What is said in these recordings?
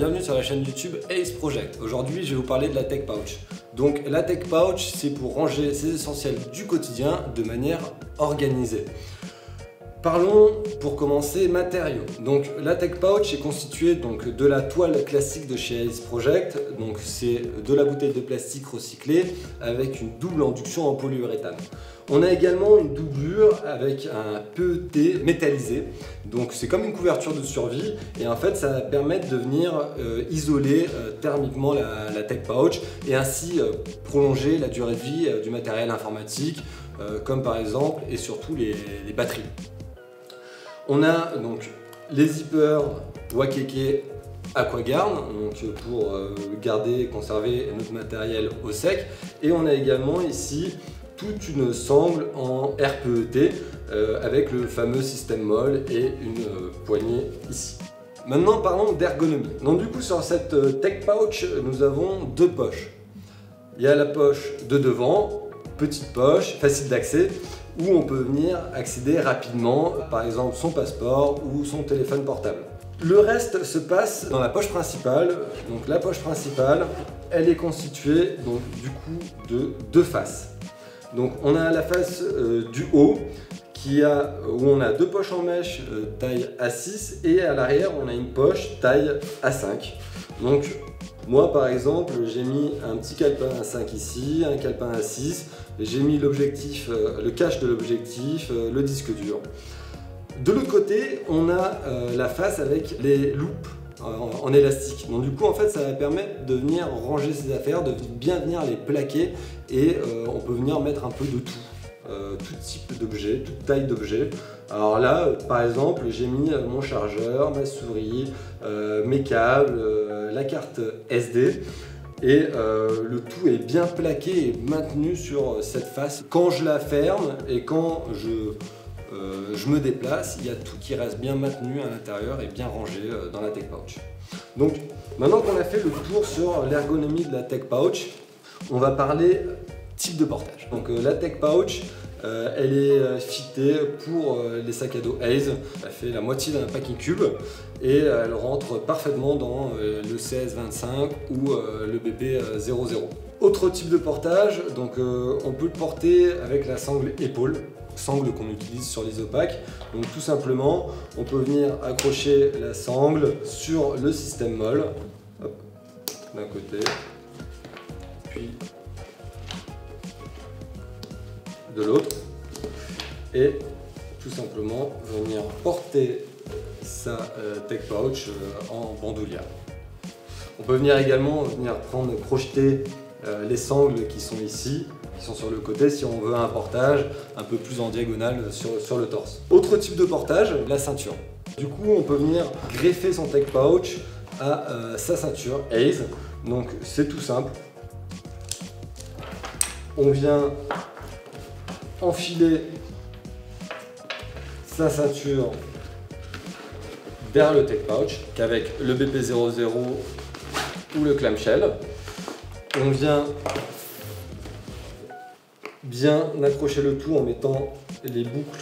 bienvenue sur la chaîne YouTube Ace Project. Aujourd'hui, je vais vous parler de la Tech Pouch. Donc la Tech Pouch, c'est pour ranger ses essentiels du quotidien de manière organisée. Parlons pour commencer matériaux. Donc la Tech Pouch est constituée de la toile classique de chez Ace Project. Donc c'est de la bouteille de plastique recyclée avec une double induction en polyuréthane. On a également une doublure avec un PET métallisé. Donc c'est comme une couverture de survie et en fait ça va permettre de venir isoler thermiquement la Tech Pouch et ainsi prolonger la durée de vie du matériel informatique comme par exemple et surtout les batteries. On a donc les zippers Wakeke AquaGuard donc pour garder et conserver notre matériel au sec, et on a également ici toute une sangle en RPET avec le fameux système molle et une poignée ici. Maintenant parlons d'ergonomie. Donc du coup sur cette Tech Pouch nous avons deux poches. Il y a la poche de devant, petite poche, facile d'accès, où on peut venir accéder rapidement, par exemple son passeport ou son téléphone portable. Le reste se passe dans la poche principale. Donc la poche principale, elle est constituée donc, du coup de deux faces. Donc on a la face du haut où on a deux poches en mèche taille A6 et à l'arrière on a une poche taille A5. Donc moi par exemple j'ai mis un petit calepin A5 ici, un calepin A6, j'ai mis l'objectif, le cache de l'objectif, le disque dur. De l'autre côté on a la face avec les loupes en élastique. Donc du coup en fait ça va permettre de venir ranger ses affaires, de bien venir les plaquer et on peut venir mettre un peu de tout type d'objet, toute taille d'objet. Alors là par exemple j'ai mis mon chargeur, ma souris, mes câbles, la carte SD et le tout est bien plaqué et maintenu sur cette face. Quand je la ferme et quand je me déplace, il y a tout qui reste bien maintenu à l'intérieur et bien rangé dans la Tech Pouch. Donc maintenant qu'on a fait le tour sur l'ergonomie de la Tech Pouch, on va parler type de portage. Donc la Tech Pouch, elle est fitée pour les sacs à dos Ace. Elle fait la moitié d'un packing cube et elle rentre parfaitement dans le CS25 ou le BP00. Autre type de portage, donc on peut le porter avec la sangle épaule, sangle qu'on utilise sur les opaques. Donc tout simplement, on peut venir accrocher la sangle sur le système molle, d'un côté, puis de l'autre, et tout simplement venir porter sa Tech Pouch en bandoulière. On peut venir également crocheter les sangles qui sont ici, qui sont sur le côté si on veut un portage un peu plus en diagonale sur le torse. Autre type de portage, la ceinture. Du coup on peut venir greffer son Tech Pouch à sa ceinture Ace. Donc c'est tout simple. On vient enfiler sa ceinture vers le Tech Pouch qu'avec le BP00 ou le clamshell. On vient bien accrocher le tout en mettant les boucles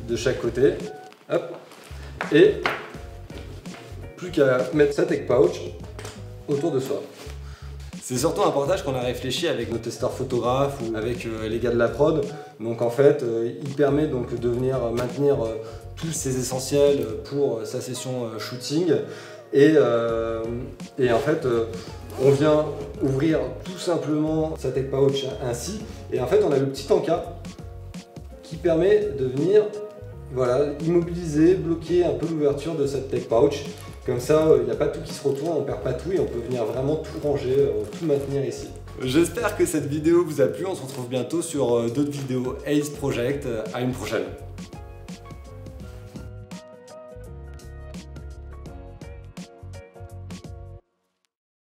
de chaque côté. Hop. Et plus qu'à mettre sa Tech Pouch autour de soi. C'est surtout un portage qu'on a réfléchi avec nos testeurs photographes ou avec les gars de la prod. Donc en fait, il permet donc de venir maintenir tous ses essentiels pour sa session shooting. Et en fait, on vient ouvrir tout simplement sa Tech Pouch ainsi. Et en fait, on a le petit encas qui permet de venir immobiliser, bloquer un peu l'ouverture de cette Tech Pouch. Comme ça, il n'y a pas tout qui se retourne, on ne perd pas tout et on peut venir vraiment tout ranger, tout maintenir ici. J'espère que cette vidéo vous a plu, on se retrouve bientôt sur d'autres vidéos Ace Project. À une prochaine.